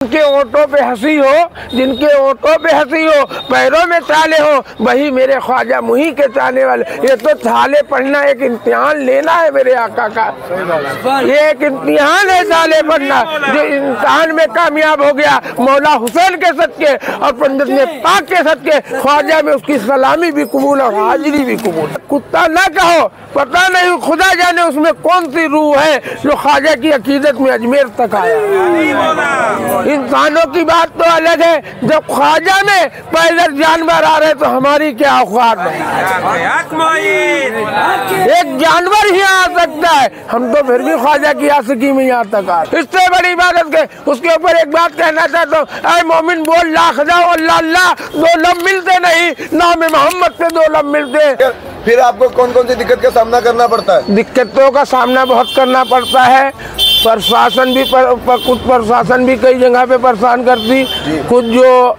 जिनके ओंठों पे हंसी हो, जिनके ओंठों पे हंसी हो, पैरों में ताले हो, वही मेरे ख्वाजा मुही के चाहने वाले। ये तो ताले पढ़ना एक इम्तिहान लेना है मेरे आका का, ये एक इम्तिहान है ताले पढ़ना। जो इम्तिहान में कामयाब हो गया मौला हुसैन के सदके और पंडित ने पाक के सदके, ख्वाजा में उसकी सलामी भी कबूल और हाजिरी भी कबूल। कुत्ता ना कहो, पता नहीं खुदा जाने उसमें कौन सी रूह है जो ख्वाजा की अकीदत में अजमेर तक आया। इंसानों की बात तो अलग है, जब ख्वाजा में पैदल जानवर आ रहे तो हमारी क्या औकात है। एक जानवर ही आ सकता है, हम तो फिर भी ख्वाजा की आशिकी में यहाँ तक आ। इससे बड़ी इबादत के उसके ऊपर एक बात कहना चाहता हूँ, ऐ मोमिन बोल ला खदा अल्लाह अल्लाह, दो लब मिलते नहीं, नाम मोहम्मद से दो लब मिलते। फिर आपको कौन कौन सी दिक्कत का सामना करना पड़ता है? दिक्कतों का सामना बहुत करना पड़ता है। प्रशासन भी कुछ प्रशासन भी कई जगह पे परेशान करती, कुछ जो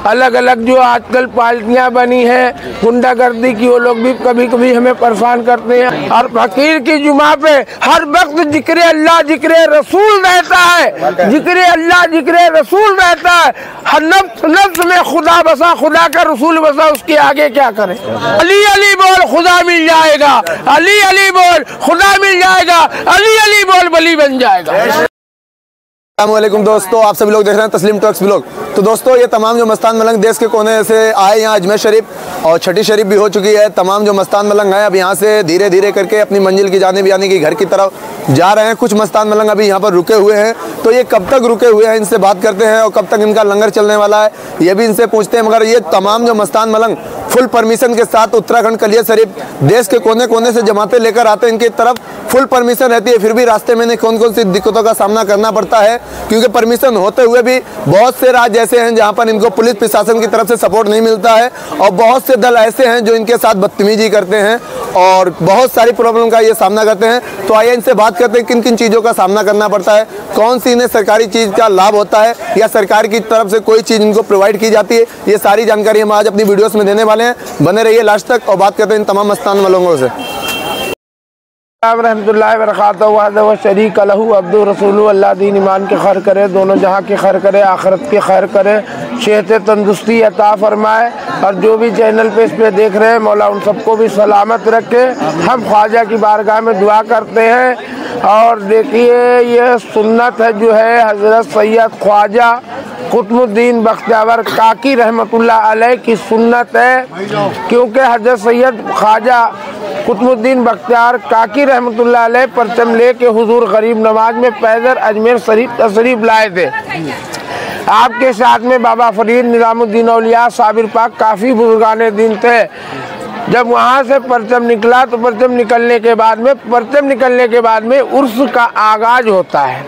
अलग अलग जो आजकल पार्टियां बनी हैं गुंडागर्दी की, वो लोग भी कभी कभी हमें परेशान करते हैं। और फकीर की जुमा पे हर वक्त जिक्र अल्लाह जिक्र रसूल रहता है, जिक्र अल्लाह जिक्र रसूल रहता है। हर नफ्स में खुदा बसा, खुदा का रसूल बसा, उसके आगे क्या करें। अली अली बोल खुदा मिल जाएगा, अली अली बोल खुदा मिल जाएगा, अली अली बोल बली बन जाएगा। अस्सलामुअलैकुम दोस्तों, आप सभी लोग देख रहे हैं तस्लीम टॉक्स ब्लॉग। तो दोस्तों ये तमाम जो मस्तान मलंग देश के कोने से आए यहाँ अजमेर शरीफ और छठी शरीफ भी हो चुकी है। तमाम जो मस्तान मलंग हैं अब यहाँ से धीरे धीरे करके अपनी मंजिल की जानिब यानी कि घर की तरफ जा रहे हैं। कुछ मस्तान मलंग अभी यहाँ पर रुके हुए हैं, तो ये कब तक रुके हुए हैं इनसे बात करते हैं और कब तक इनका लंगर चलने वाला है ये भी इनसे पूछते हैं। मगर ये तमाम जो मस्तान मलंग फुल परमिशन के साथ उत्तराखंड कलिया शरीफ देश के कोने कोने से जमाते लेकर आते हैं, इनकी तरफ फुल परमिशन रहती है। फिर भी रास्ते में इन्हें कौन कौन सी दिक्कतों का सामना करना पड़ता है, क्योंकि परमिशन होते हुए भी बहुत से राज्य ऐसे हैं जहां पर इनको पुलिस प्रशासन की तरफ से सपोर्ट नहीं मिलता है और बहुत से दल ऐसे हैं जो इनके साथ बदतमीजी करते हैं और बहुत सारी प्रॉब्लम का ये सामना करते हैं। तो आइए इनसे बात करते हैं किन किन चीज़ों का सामना करना पड़ता है, कौन सी इन्हें सरकारी चीज़ का लाभ होता है या सरकार की तरफ से कोई चीज़ इनको प्रोवाइड की जाती है। ये सारी जानकारी हम आज अपनी वीडियोस में देने वाले हैं, बने रहिए लास्ट तक और बात करते हैं इन तमाम मस्तान वालों से। रहमतुल्लाहि व बरकातहू शरीक लहू अब्दु रसूलु अल्लाह दीन ईमान के खैर करे, दोनों जहाँ के खैर करे, आखिरत के खैर करे, सेहत तंदुरुस्ती अता फरमाए। और जो भी चैनल पे इस पे देख रहे हैं मौला उन सबको भी सलामत रखे। हम ख्वाजा की बारगाह में दुआ करते हैं। और देखिए ये सुन्नत है जो है हज़रत सैयद ख्वाजा कुतुबुद्दीन बख्तियार काकी रहमतुल्लाह अलैह की सुन्नत है, क्योंकि हज़रत सैयद ख्वाजा कुतुबुद्दीन बख्तियार काकी रहमतुल्लाह अलैह परचम ले के हुजूर गरीब नवाज में पैदल अजमेर शरीफ तशरीफ लाए थे। आपके साथ में बाबा फरीद निज़ामुद्दीन औलिया साबिर पाक काफ़ी बुजुर्गाने दिन थे। जब वहाँ से परचम निकला तो परचम निकलने के बाद में उर्स का आगाज होता है।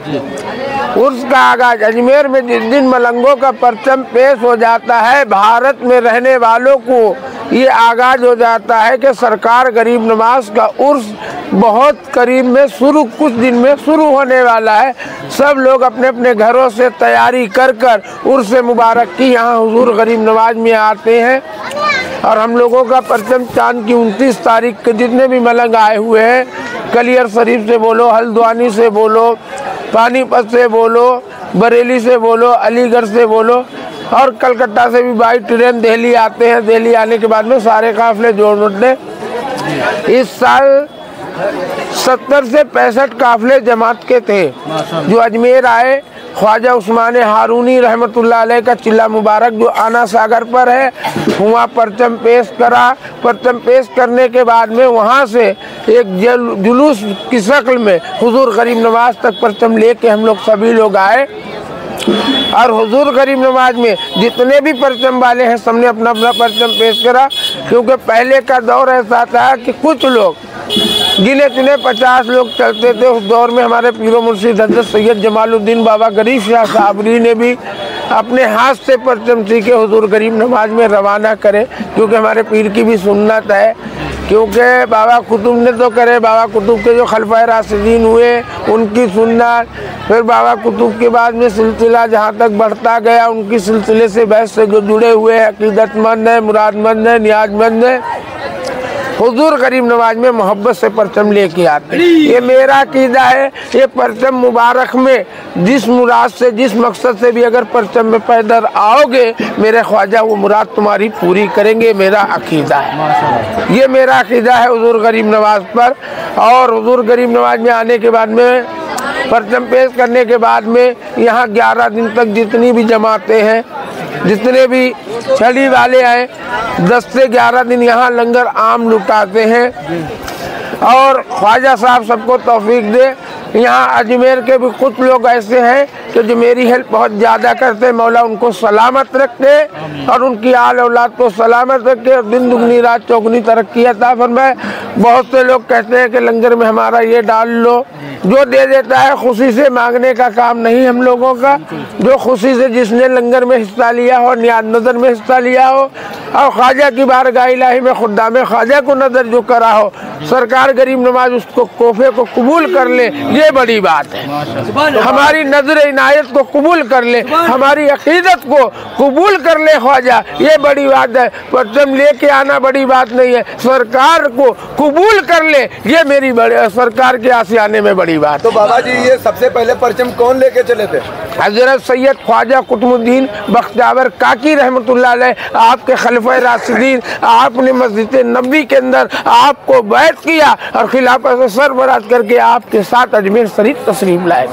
उर्स का आगाज अजमेर में जिस दिन मलंगों का परचम पेश हो जाता है, भारत में रहने वालों को ये आगाज हो जाता है कि सरकार गरीब नवाज का उर्स बहुत करीब में कुछ दिन में शुरू होने वाला है। सब लोग अपने अपने घरों से तैयारी कर उर्स मुबारक की यहाँ हुजूर गरीब नवाज में आते हैं। और हम लोगों का परचम चांद की 29 तारीख के जितने भी मलंग आए हुए हैं, कलियर शरीफ से बोलो, हल्द्वानी से बोलो, पानीपत से बोलो, बरेली से बोलो, अलीगढ़ से बोलो और कलकत्ता से भी बाई ट्रेन दिल्ली आते हैं। दिल्ली आने के बाद में सारे काफिले जोड़ लें। इस साल 70 से 65 काफिले जमात के थे जो अजमेर आए। ख्वाजा उस्मान हारूनी रहमतुल्लाह अलैह का चिल्ला मुबारक जो आना सागर पर है, वहाँ परचम पेश करा। परचम पेश करने के बाद में वहाँ से एक जुलूस की शक्ल में हुजूर गरीब नवाज तक परचम लेके हम लोग सभी लोग आए। और हुजूर गरीब नवाज में जितने भी परचम वाले हैं सबने अपना अपना परचम पेश करा, क्योंकि पहले का दौर ऐसा था कि कुछ लोग गिने चुने 50 लोग चलते थे। उस दौर में हमारे पीरो मुर्शिद हज़रत सैयद जमालुद्दीन बाबा गरीब शाह साबरी ने भी अपने हाथ से परचम सीखे हुजूर गरीब नवाज में रवाना करे, क्योंकि हमारे पीर की भी सुन्नत है। क्योंकि बाबा कुतुब ने तो करे, बाबा कुतुब के जो खलफाए राशिदीन हुए उनकी सुन्नत, फिर बाबा कुतुब के बाद में सिलसिला जहाँ तक बढ़ता गया उनकी सिलसिले से बहस से जो जुड़े हुए हैं, अकीदतमंद है, मुरादमंद है, नियाजमंद है, हुजूर गरीब नवाज में मोहब्बत से परचम लेके आते हैं। ये मेरा अकीदा है। ये परचम मुबारक में जिस मुराद से, जिस मकसद से भी अगर परचम में पैदल आओगे, मेरे ख्वाजा वो मुराद तुम्हारी पूरी करेंगे। मेरा अकीदा है, ये मेरा अकीदा है हुजूर गरीब नवाज पर। और हुजूर गरीब नवाज में आने के बाद में, परचम पेश करने के बाद में, यहाँ 11 दिन तक जितनी भी जमातें हैं, जितने भी छड़ी वाले आए, 10 से 11 दिन यहाँ लंगर आम लुटाते हैं। और ख्वाजा साहब सबको तौफीक दे। यहाँ अजमेर के भी कुछ लोग ऐसे हैं कि जो मेरी हेल्प बहुत ज़्यादा करते हैं। मौला उनको सलामत रखे और उनकी आल औलाद को सलामत रखे और दिन दुगनी रात चौगनी तरक्की अता फरमाए। बहुत से लोग कहते हैं कि लंगर में हमारा ये डाल लो, जो दे देता है खुशी से, मांगने का काम नहीं हम लोगों का। जो खुशी से जिसने लंगर में हिस्सा लिया हो, नियाज नज़र में हिस्सा लिया हो और ख्वाजा की बारगाह इलाही में खुदा में ख्वाजा को नज़र जो करा हो, सरकार गरीब नवाज उसको कोफे को कबूल कर ले, ये बड़ी बात है। हमारी नजर इनायत को कबूल कर ले, हमारी अकीदत को कबूल कर ले ख्वाजा, ये बड़ी बात है। परचम लेके आना बड़ी बात नहीं है, सरकार को कबूल कर ले, ये मेरी सरकार के आसियाने में बड़ी बात। तो बाबा जी ये सबसे पहले परचम कौन लेके चले थे? हजरत सैयद ख्वाजा कुतुबुद्दीन बख्तियावर काकी रहमतुल्लाह अलैह, आपके खलीफा राशिदीन, आपने मस्जिद नबी के अंदर आपको बैत किया और खिलाफत से सरबराज करके आपके साथ अजमेर शरीफ तशरीफ लाए।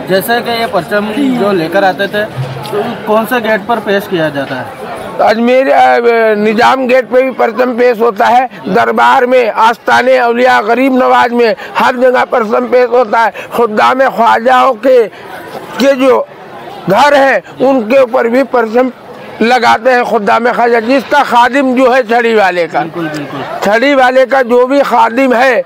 जैसे कि ये परचम जो लेकर आते थे, तो कौन से गेट पर पेश किया जाता है? अजमेर निजाम गेट पे भी परचम पेश होता है, दरबार में, आस्ताने औलिया गरीब नवाज में, हर जगह परचम पेश होता है। खुद्दाम ख्वाजाओं के जो घर हैं उनके ऊपर भी परचम लगाते हैं खुद्दाम ख्वाजा। जिसका खादिम जो है छड़ी वाले का, छड़ी वाले का जो भी खादिम है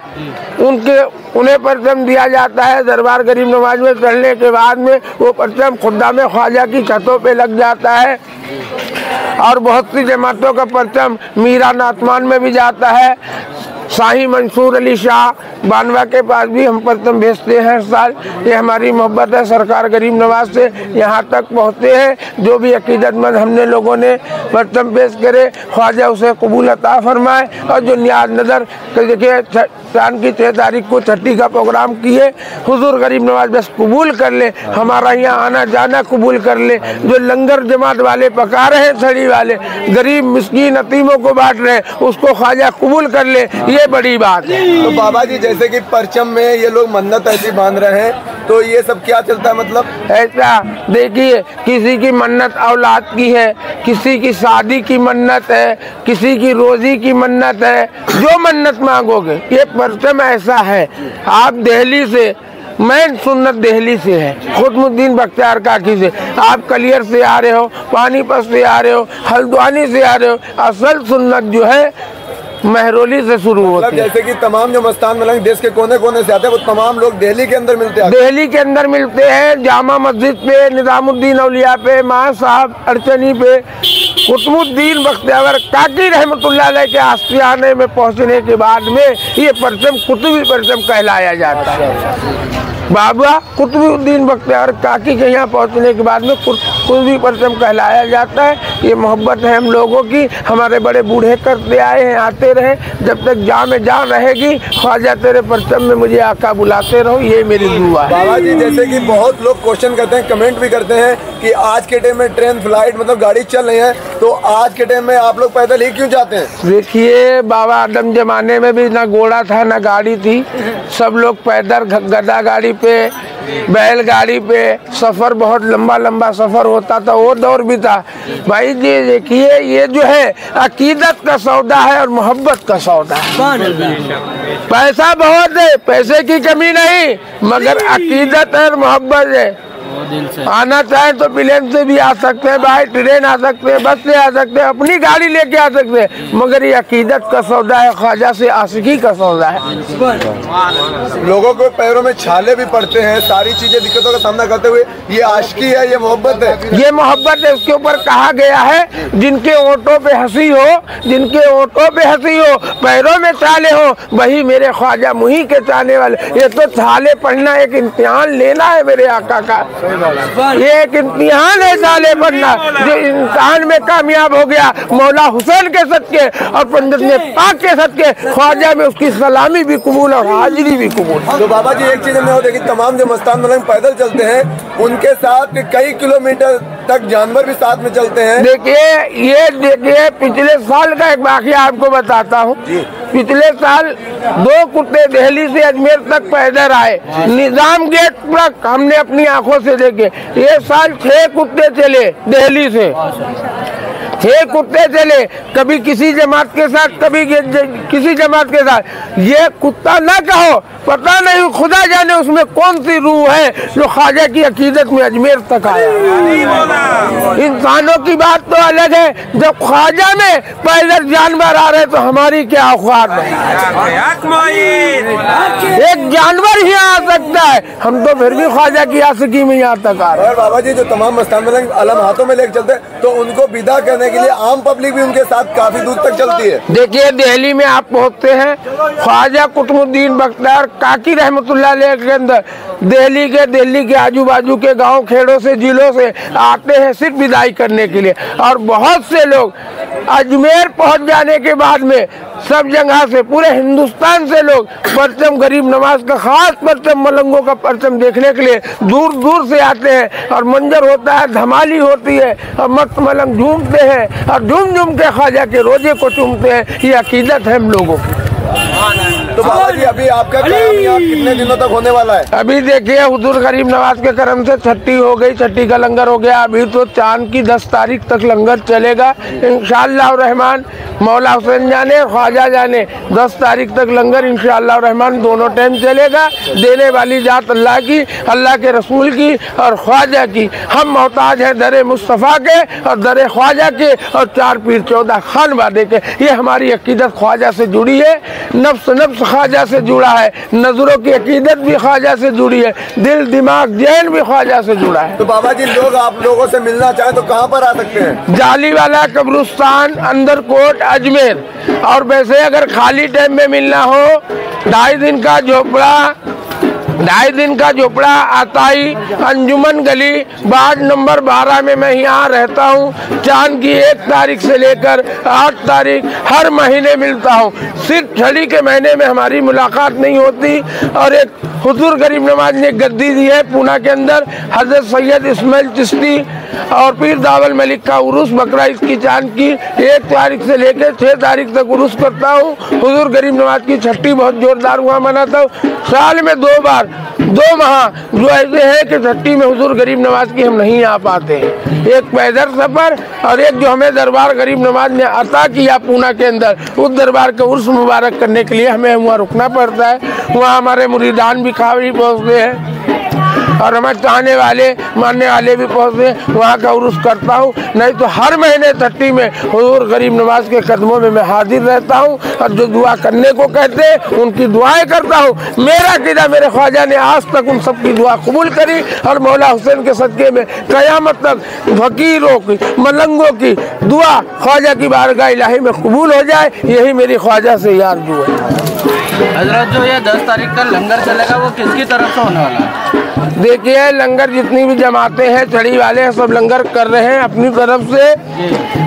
उन्हें परचम दिया जाता है। दरबार गरीब नवाज में चढ़ने के बाद में वो परचम खुद्दाम ख्वाजा की छतों पे लग जाता है। और बहुत सी जमातों का परचम मीरा नातमान में भी जाता है। शाही मंसूर अली शाह बानवा के पास भी हम परचम भेजते हैं हर साल। ये हमारी मोहब्बत है सरकार गरीब नवाज से, यहाँ तक पहुँचते हैं। जो भी अकीदतमंद हमने लोगों ने परचम पेश करे, ख्वाजा उसे कबूल अता फरमाए। और जो नियाज नज़र देखिए चांद की 6 तारीख को छठी का प्रोग्राम किए, हुजूर गरीब नवाज बस कबूल कर ले, हमारा यहाँ आना जाना कबूल कर ले। जो लंगर जमात वाले पका रहे हैं, छड़ी वाले गरीब मिस्कीन यतीमों को बांट रहे हैं, उसको ख्वाजा कबूल कर ले, ये बड़ी बात है। तो बाबा जी जैसे कि परचम में ये लोग मन्नत ऐसी बांध रहे हैं, तो ये सब क्या चलता है? मतलब ऐसा देखिए, किसी की मन्नत औलाद की है, किसी की शादी की मन्नत है, किसी की रोजी की मन्नत है, जो मन्नत मांगोगे। ये परचम ऐसा है, आप दिल्ली से, मैं सुन्नत दिल्ली से है, कुतुबुद्दीन बख्तियार काकी से, आप कलियर से आ रहे हो, पानीपत से आ रहे हो, हल्द्वानी से आ रहे हो, असल सुन्नत जो है महरौली से शुरू होती है। जैसे कि तमाम जो मस्तान मलंग देश के कोने कोने से आते हैं, वो तमाम लोग दिल्ली के अंदर मिलते हैं। दिल्ली के अंदर मिलते हैं, जामा मस्जिद पे, निजामुद्दीन औलिया पे, मां साहब अर्चनी पे, कुतुबुद्दीन बख्तियावर काकी रहमतुल्लाह अलैह के आस्तियाने में पहुंचने के बाद में ये परचम कुतुबी परचम कहलाया जाता है। बाबा कुतुबुद्दीन बख्तियावर काकी के यहाँ पहुँचने के बाद में कुतुबी परचम कहलाया जाता है। ये मोहब्बत है हम लोगों की, हमारे बड़े बूढ़े करते आए हैं, आते रहे, जब तक जान में जान रहेगी ख्वाजा तेरे परचम में मुझे आका बुलाते रहो, ये मेरी दुआ है। बाबा जी जैसे कि बहुत लोग क्वेश्चन करते हैं, कमेंट भी करते हैं कि आज के टाइम में ट्रेन फ्लाइट मतलब गाड़ी चल रही है, तो आज के टाइम में आप लोग पैदल ही क्यों जाते हैं? देखिए बाबा आदम जमाने में भी ना घोड़ा था ना गाड़ी थी, सब लोग पैदल, गदा गाड़ी पे, बैलगाड़ी पे, सफर बहुत लंबा लंबा सफर होता था, वो दौर भी था। भाई जी देखिए, ये जो है अकीदत का सौदा है और मोहब्बत का सौदा है। पैसा बहुत है, पैसे की कमी नहीं, मगर अकीदत और मोहब्बत है। आना चाहे तो प्लेन से भी आ सकते हैं भाई, ट्रेन आ सकते हैं, बस से आ सकते हैं, अपनी गाड़ी लेके आ सकते हैं, मगर ये अकीदत का सौदा है, ख्वाजा से आशिकी का सौदा है। लोगों को पैरों में छाले भी पड़ते हैं, सारी चीजें दिक्कतों का सामना करते हुए, ये आशिकी है, ये मोहब्बत है, ये मोहब्बत है। उसके ऊपर कहा गया है, जिनके ओंठों पे हंसी हो, जिनके ओंठों पे हंसी हो, पैरों में छाले हो, वही मेरे ख्वाजा मुही के चाहने वाले। ये तो छाले पढ़ना एक इम्तिहान लेना है मेरे आका का। ये एक इम्तिहान है साले पढ़ना जो इंसान में कामयाब हो गया मौला हुसैन के सदके और पंडित ने पाक के सदके, ख्वाजा में उसकी सलामी भी कबूल और हाजिरी भी कबूल। तो बाबा जी एक चीज हमने वो देखी, तमाम जो मस्तान मलंग पैदल चलते हैं उनके साथ कई किलोमीटर तक जानवर भी साथ में चलते हैं। देखिए पिछले साल का एक वाकया आपको बताता हूँ। पिछले साल 2 कुत्ते दिल्ली से अजमेर तक पैदल आए, निजाम गेट तक हमने अपनी आंखों से देखे। ये साल 6 कुत्ते चले दिल्ली से, 6 कुत्ते चले, कभी किसी जमात के साथ कभी किसी जमात के साथ। ये कुत्ता न कहो, पता नहीं खुदा जाने उसमें कौन सी रूह है जो ख्वाजा की अकीदत में अजमेर तक आया। इंसानों की बात तो अलग है, जब ख्वाजा में पैदल जानवर आ रहे तो हमारी क्या औकात है। एक जानवर ही आ सकता है, हम तो फिर भी ख्वाजा की आशिकी में यहाँ तक आ रहे हैं। और बाबा जी जो तमाम मस्तान मलंग अलम हाथों में लेकर चलते हैं तो उनको विदा करने के लिए आम पब्लिक भी उनके साथ काफी दूर तक चलती है। देखिए दिल्ली में आप पहुँचते हैं, ख्वाजा कुतुबुद्दीन बख्तियार काकी रहमतुल्लाह अलैह के अंदर दिल्ली के आजू बाजू के गांव खेड़ों से जिलों से आते हैं सिर्फ विदाई करने के लिए। और बहुत से लोग अजमेर पहुंच जाने के बाद में सब जगह से, पूरे हिंदुस्तान से लोग परचम गरीब नवाज का खास परचम मलंगों का परचम देखने के लिए दूर दूर से आते हैं। और मंजर होता है, धमाली होती है और मस्त मलंग झूमते हैं और झूम झूम के ख्वाजा के रोजे को चूमते हैं। ये अकीदत है हम लोगों की। तो बाबा जी अभी आपका काम यहाँ कितने दिनों तक होने वाला है? अभी देखिए हुजूर गरीब नवाज के करम से छठी हो गई, छठी का लंगर हो गया। अभी तो चांद की 10 तारीख तक लंगर चलेगा इंशाअल्लाह रहमान। मौला हुसैन जाने ख्वाजा जाने 10 तारीख तक लंगर इंशाअल्लाह रहमान दोनों टाइम चलेगा। देने वाली जात अल्लाह की, अल्लाह के रसूल की और ख्वाजा की। हम मोहताज हैं दरे मुस्तफ़ा के और दरे ख्वाजा के और 4 पीर 14 खान वादे के। ये हमारी अकीदत ख्वाजा से जुड़ी है, नफ्स नफ्स ख्वाजा से जुड़ा है, नजरों की अकीदत भी ख्वाजा से जुड़ी है, दिल दिमाग जैन भी ख्वाजा से जुड़ा है। तो बाबा जी लोग आप लोगों से मिलना चाहें तो कहाँ पर आ सकते हैं? जालीवाला कब्रिस्तान अंदर कोट अजमेर। और वैसे अगर खाली टाइम में मिलना हो 2.5 दिन का झोपड़ा आताई अंजुमन गली वार्ड नंबर 12 में मैं यहाँ रहता हूँ। चांद की 1 तारीख से लेकर 8 तारीख हर महीने मिलता हूँ। सिर्फ छठी के महीने में हमारी मुलाकात नहीं होती। और एक हुजूर गरीब नवाज ने गद्दी दी है पूना के अंदर, हजरत सैयद इस्माइल चिश्ती और पीर दावल मलिक का उर्स बकरा इसकी चांद की 1 तारीख से लेकर 6 तारीख तक उर्स करता हूँ। हुजूर गरीब नवाज की छठी बहुत जोरदार वहाँ मनाता हूँ। साल में 2 बार 2 माह जो ऐसे है कि छठी में हुजूर गरीब नवाज की हम नहीं आ पाते हैं। एक पैदल सफर और एक जो हमें दरबार गरीब नवाज ने अता किया पूना के अंदर, उस दरबार का उर्स मुबारक करने के लिए हमें वहाँ रुकना पड़ता है। वहाँ हमारे मुरीदान भी खावी पहुँचते हैं और हमें चाहने वाले मानने वाले भी पहुँचते हैं। वहाँ का उर्स करता हूँ। नहीं तो हर महीने छठी में हुजूर गरीब नवाज के कदमों में मैं हाजिर रहता हूँ और जो दुआ करने को कहते हैं उनकी दुआएं करता हूँ। मेरा किदा मेरे ख्वाजा ने आज तक उन सब की दुआ कबूल करी और मौला हुसैन के सदके में क़यामत तक फकीरों की मलंगों की दुआ ख्वाजा की बारगाह इलाही में कबूल हो जाए, यही मेरी ख्वाजा से आरज़ू है। हजरत जो ये 10 तारीख का लंगर चलेगा वो किसकी तरफ से होने वाला है? देखिए लंगर जितनी भी जमाते हैं चढ़ी वाले हैं सब लंगर कर रहे हैं अपनी तरफ से।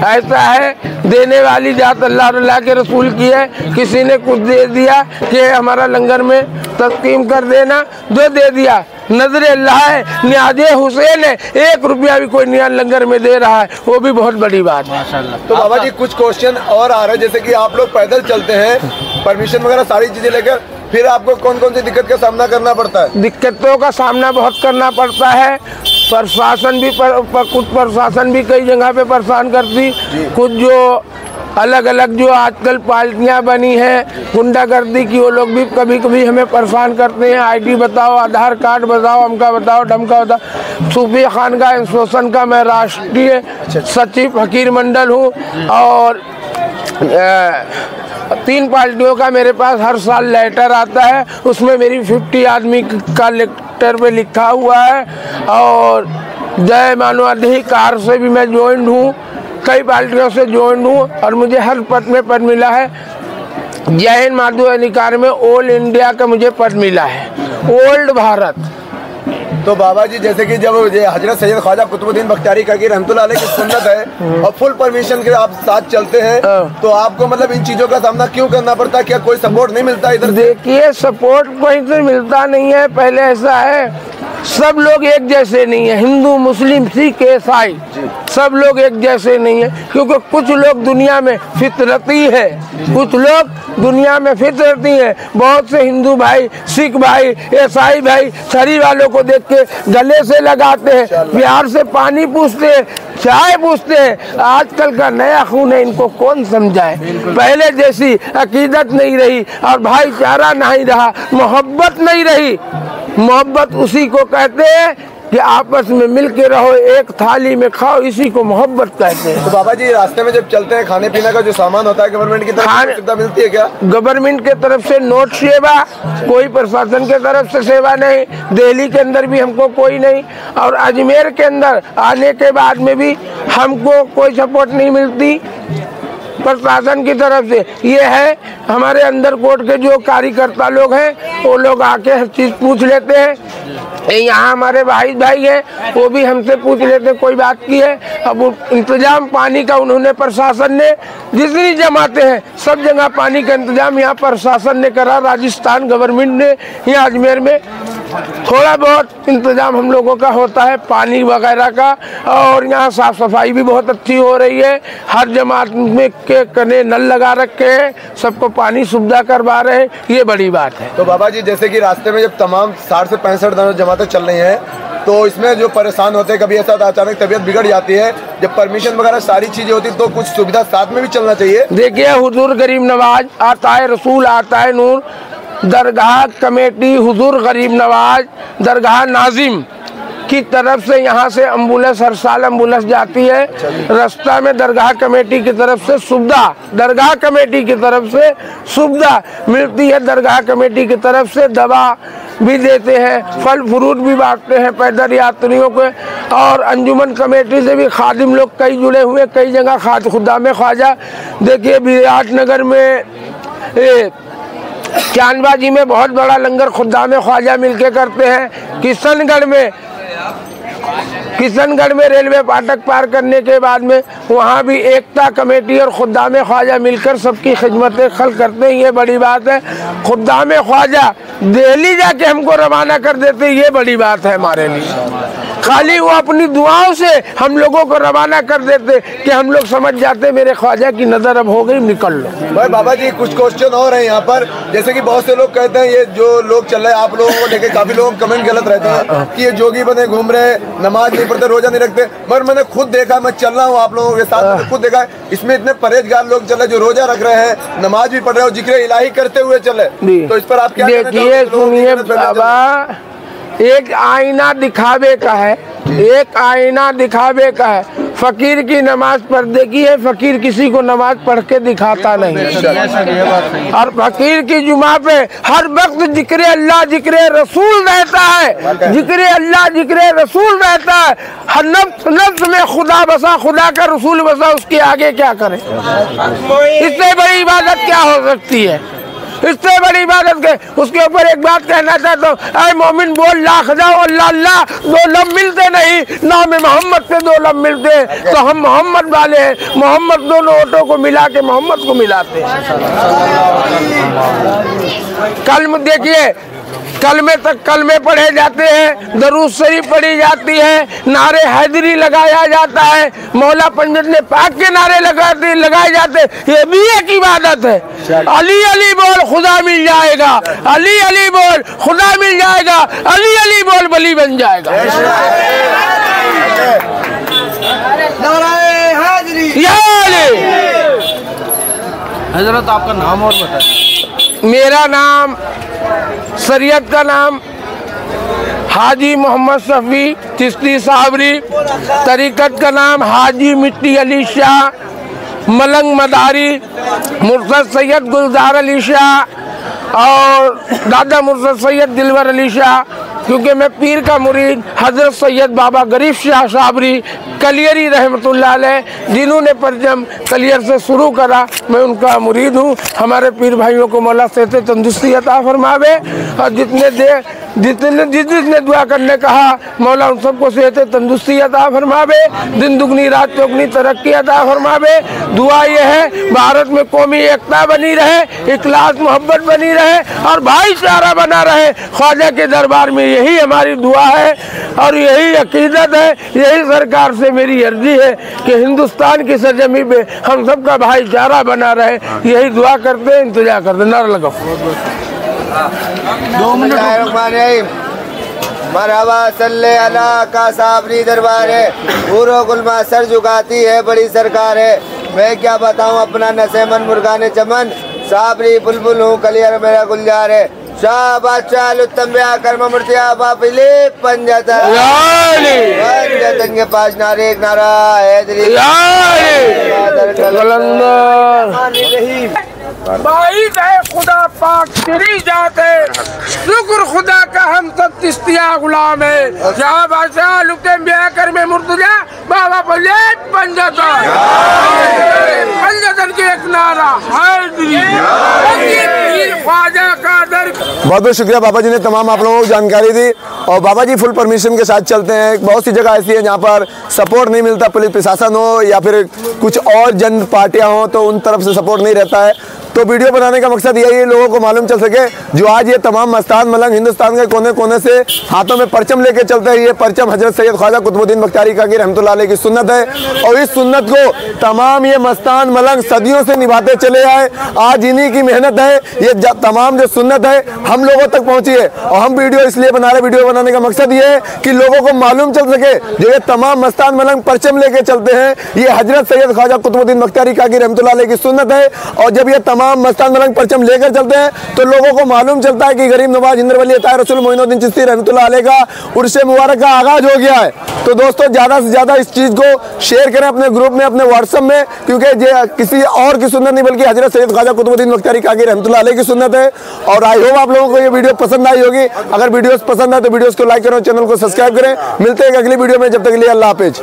ऐसा है देने वाली जात अल्लाह के रसूल की है। किसी ने कुछ दे दिया कि हमारा लंगर में तस्कीम कर देना, जो दे दिया नजर अल्लाह है, न्याज़े हुसैन है। 1 रुपया भी कोई निया लंगर में दे रहा है, वो भी बहुत बड़ी बात है। माशाल्लाह। तो बाबा जी कुछ क्वेश्चन और आ रहे हैं, जैसे कि आप लोग पैदल चलते हैं, परमिशन वगैरह सारी चीजें लेकर, फिर आपको कौन कौन सी दिक्कत का सामना करना पड़ता है? दिक्कतों का सामना बहुत करना पड़ता है। प्रशासन भी कुछ प्रशासन भी कई जगह पे परेशान करती, कुछ जो अलग अलग जो आजकल पार्टियाँ बनी हैं गुंडागर्दी की, वो लोग भी कभी कभी हमें परेशान करते हैं। आईडी बताओ, आधार कार्ड बताओ, अमका बताओ, ढमका बताओ। सूफी खानका एसोसिएशन का मैं राष्ट्रीय सचिव फकीर मंडल हूँ और 3 पार्टियों का मेरे पास हर साल लेटर आता है, उसमें मेरी 50 आदमी का लेटर पे लिखा हुआ है। और जय मानवाधिकार से भी मैं ज्वाइन हूँ, कई पार्टियों से ज्वाइन हूँ और मुझे हर पद में पद मिला है। जय हिंद मानवाधिकार में ऑल इंडिया का मुझे पद मिला है, ओल्ड भारत तो बाबा जी जैसे कि जब हजरत सैयद ख्वाजा कुतुबुद्दीन बख्तियारी की रहमतुल्लाह अलैह की सुन्नत है और फुल परमिशन के आप साथ चलते हैं, तो आपको मतलब इन चीजों का सामना क्यों करना पड़ता है? क्या कोई सपोर्ट नहीं मिलता इधर? देखिए, सपोर्ट कोई से मिलता नहीं है। पहले ऐसा है, सब लोग एक जैसे नहीं है, हिंदू मुस्लिम सिख ईसाई सब लोग एक जैसे नहीं है, क्योंकि कुछ लोग दुनिया में फितरती है, कुछ लोग दुनिया में फितरती है। बहुत से हिंदू भाई, सिख भाई, ईसाई भाई छड़ी वालों को देख के गले से लगाते हैं, बिहार से पानी पूछते हैं, चाय पूछते हैं। आजकल का नया खून है, इनको कौन समझाए? पहले जैसी अकीदत नहीं रही और भाईचारा नहीं रहा, मोहब्बत नहीं रही। मोहब्बत उसी को कहते हैं कि आपस में मिल के रहो, एक थाली में खाओ, इसी को मोहब्बत कहते हैं। तो बाबा जी रास्ते में जब चलते हैं, खाने पीने का जो सामान होता है गवर्नमेंट की तरफ से सुविधा मिलती है क्या? गवर्नमेंट के तरफ से नोट सेवा, कोई प्रशासन के तरफ से सेवा नहीं। दिल्ली के अंदर भी हमको कोई नहीं, और अजमेर के अंदर आने के बाद में भी हमको कोई सपोर्ट नहीं मिलती प्रशासन की तरफ से। ये है हमारे अंदर कोर्ट के जो कार्यकर्ता लोग हैं, वो लोग आके हर चीज पूछ लेते हैं। यहाँ हमारे भाई हैं, वो भी हमसे पूछ लेते कोई बात की है। अब इंतजाम पानी का उन्होंने, प्रशासन ने जितनी जमाते हैं सब जगह पानी का इंतजाम यहाँ प्रशासन ने करा। राजस्थान गवर्नमेंट ने यहाँ अजमेर में थोड़ा बहुत इंतजाम हम लोगों का होता है पानी वगैरह का, और यहाँ साफ सफाई भी बहुत अच्छी हो रही है। हर जमात में के कने नल लगा रखे हैं, सबको पानी सुविधा करवा रहे हैं, ये बड़ी बात है। तो बाबा जी जैसे कि रास्ते में जब तमाम 60 से 65 जमातें चल रही हैं, तो इसमें जो परेशान होते हैं, कभी ऐसा अचानक तबीयत बिगड़ जाती है, जब परमिशन वगैरह सारी चीजें होती तो कुछ सुविधा साथ में भी चलना चाहिए। देखिए, हुजूर गरीब नवाज आता है, रसूल आता है नूर, दरगाह कमेटी हुजूर गरीब नवाज दरगाह नाजिम की तरफ से यहाँ से एम्बुलेंस, हर साल एम्बुलेंस जाती है। रास्ता में दरगाह कमेटी की तरफ से सुविधा, दरगाह कमेटी की तरफ से सुविधा मिलती है। दरगाह कमेटी की तरफ से दवा भी देते हैं, फल फ्रूट भी बांटते हैं पैदल यात्रियों को, और अंजुमन कमेटी से भी खादिम लोग कई जुड़े हुए, कई जगह खुदा में ख्वाजा। देखिए, विराटनगर में चांदबाजी में बहुत बड़ा लंगर खुदा में ख्वाजा मिलके करते हैं। किशनगढ़ में रेलवे फाटक पार करने के बाद में वहाँ भी एकता कमेटी और खुदा में ख्वाजा मिलकर सबकी खिदमतें खल करते हैं, ये बड़ी बात है। खुदा में ख्वाजा दिल्ली जाके हमको रवाना कर देते, ये बड़ी बात है हमारे लिए। खाली वो अपनी दुआओं से हम लोगों को रवाना कर देते कि हम लोग समझ जाते मेरे ख्वाजा की नज़र अब हो गई, निकल लो। भाई बाबा जी कुछ क्वेश्चन और हैं यहाँ पर, जैसे कि बहुत से लोग कहते हैं, ये जो लोग चल रहे हैं आप लोगों को लेके काफी लोग कमेंट गलत रहते हैं कि ये जोगी बने घूम रहे, नमाज नहीं पढ़ते, रोजा नहीं रखते। मगर मैंने खुद देखा, मैं चल रहा हूँ आप लोगों के साथ, खुद देखा इसमें इतने परहेजगार लोग चल रहे, जो रोजा रख रहे हैं, नमाज भी पढ़ रहे और जिक्र इलाही करते हुए चले। तो इस पर आप क्या देखिए? सुनिए बाबा, एक आईना दिखावे का है, एक आईना दिखावे का है। फकीर की नमाज पर्दे की है, फकीर किसी को नमाज पढ़ के दिखाता नहीं। और फकीर की जुमा पे हर वक्त जिक्र अल्लाह जिक्र रसूल रहता है, जिक्र अल्लाह जिक्र रसूल रहता है। हर नफ्स में खुदा बसा, खुदा का रसूल बसा, उसके आगे क्या करें? इससे बड़ी इबादत क्या हो सकती है? इससे बड़ी इबादत के उसके ऊपर एक बात कहना चाहता हूँ, ऐ मोमिन बोल लाख जाओ अल्लाह अल्लाह, दो लब मिलते नहीं, नाम मोहम्मद से दो लब मिलते, तो हम मोहम्मद वाले हैं। मोहम्मद दोनों ओटों को मिला के मोहम्मद को मिलाते हैं। कल देखिए, कलमे पढ़े जाते हैं, दरूद शरीफ पढ़ी जाती है, नारे हैदरी लगाया जाता है, मौला पंडित ने पाक के नारे लगाए जाते, ये भी एक इबादत है। अली अली बोल खुदा मिल जाएगा, अली अली बोल खुदा मिल जाएगा, अली अली बोल बली बन जाएगा। हजरत आपका नाम और बताइए। मेरा नाम, शरीयत का नाम हाजी मोहम्मद शफी चिश्ती साबरी, तरीकत का नाम हाजी मिट्टी अली शाह मलंग मदारी, मुर्शद सैयद गुलजार अली शाह और दादा मुर्शद सैयद दिलवर अली शाह। क्योंकि मैं पीर का मुरीद हजरत सैयद बाबा गरीब शाह साबरी कलियरी रहमतुल्लाह अलैह, जिन्होंने परचम कलियर से शुरू करा, मैं उनका मुरीद हूँ। हमारे पीर भाइयों को मौला सेहत तंदुरुस्ती अता फरमावे और जितने जिसने दुआ करने कहा, मौला उन सबको सेहत तंदुरुस्ती अता फरमावे, दिन दुगनी रात चौगनी तरक्की अता फरमावे। दुआ ये है भारत में कौमी एकता बनी रहे, इखलास मोहब्बत बनी रहे और भाईचारा बना रहे। ख्वाजा के दरबार में यही हमारी दुआ है और यही अकीदत है, यही सरकार से मेरी अर्जी है कि हिंदुस्तान की सरजमी पे हम सबका भाईचारा बना रहे। यही दुआ करते हैं, इंतजार करते। नारा लगाओ। 2 मिनट। मरहबा सल्ले अला का साबरी दरबार है, पूरो गुलमा सर झुकाती है, बड़ी सरकार है। मैं क्या बताऊं अपना नसेमन मुर्गाने चमन, साबरी बुलबुल हूँ कलियर मेरा गुलजार है। शाह बादशाह लुत्तम्बिया कर्म मूर्तिया बापिले पंजतन के पास नारे एक नारा है भाई खुदा पाक तेरी जाते, शुक्र खुदा का हम सब चिश्तिया गुलाम है। शाह बादशाह लुत्तम्बिया कर्म मूर्तिया बाबा पले पंजतन के एक नारा ख्वाजा का दर। बहुत बहुत शुक्रिया बाबा जी ने तमाम आप लोगों को जानकारी दी। और बाबा जी फुल परमिशन के साथ चलते हैं। बहुत सी जगह ऐसी है जहाँ पर सपोर्ट नहीं मिलता, पुलिस प्रशासन हो या फिर कुछ और जन पार्टियाँ हों तो उन तरफ से सपोर्ट नहीं रहता है। तो वीडियो बनाने का मकसद यही है लोगों को मालूम चल सके। जो आज ये तमाम मस्तान मलंग हिंदुस्तान के कोने कोने से हाथों में परचम लेके चलते हैं, ये परचम हजरत सैयद ख्वाजा कुतुबुद्दीन बख्तियारी काकी रहमतुल्लाह अलैह की सुन्नत है। और इस सुन्नत को तमाम ये मस्तान मलंग सदियों से निभाते चले आए। आज इन्हीं की मेहनत है ये तमाम जो सुन्नत है हम लोगों तक पहुंची है। और हम वीडियो इसलिए बना रहे, वीडियो बनाने का मकसद ये है कि लोगों को मालूम चल सके जो ये तमाम मस्तान मलंग परचम लेके चलते हैं, ये हजरत सैयद ख्वाजा कुतुबुद्दीन बख्तियारी काकी रहमतुल्लाह अलैह की सुन्नत है। और जब ये तमाम मस्तान मलंग परचम लेकर चलते हैं तो लोगों को मालूम चलता है कि गरीब नवाज इंद्र वली अता रसूल मोइनुद्दीन चिश्ती रहमतुल्लाह अलैह का उर्स मुबारक का आगाज हो गया है। तो दोस्तों ज़्यादा से ज़्यादा इस चीज़ को शेयर करें अपने ग्रुप में, अपने व्हाट्सएप में, क्योंकि ये किसी और की सुन्नत नहीं बल्कि हजरत सैयद ख्वाजा कुतुबुद्दीन बख्तियारी काकी रहमतुल्लाह अलैह की सुन्नत है। और आई होप आप लोगों को ये वीडियो पसंद आई होगी। अगर वीडियोस पसंद आए तो वीडियोस को लाइक करें, चैनल को सब्सक्राइब करें। मिलते हैं अगली वीडियो में, जब तक के लिए अल्लाह हाफिज।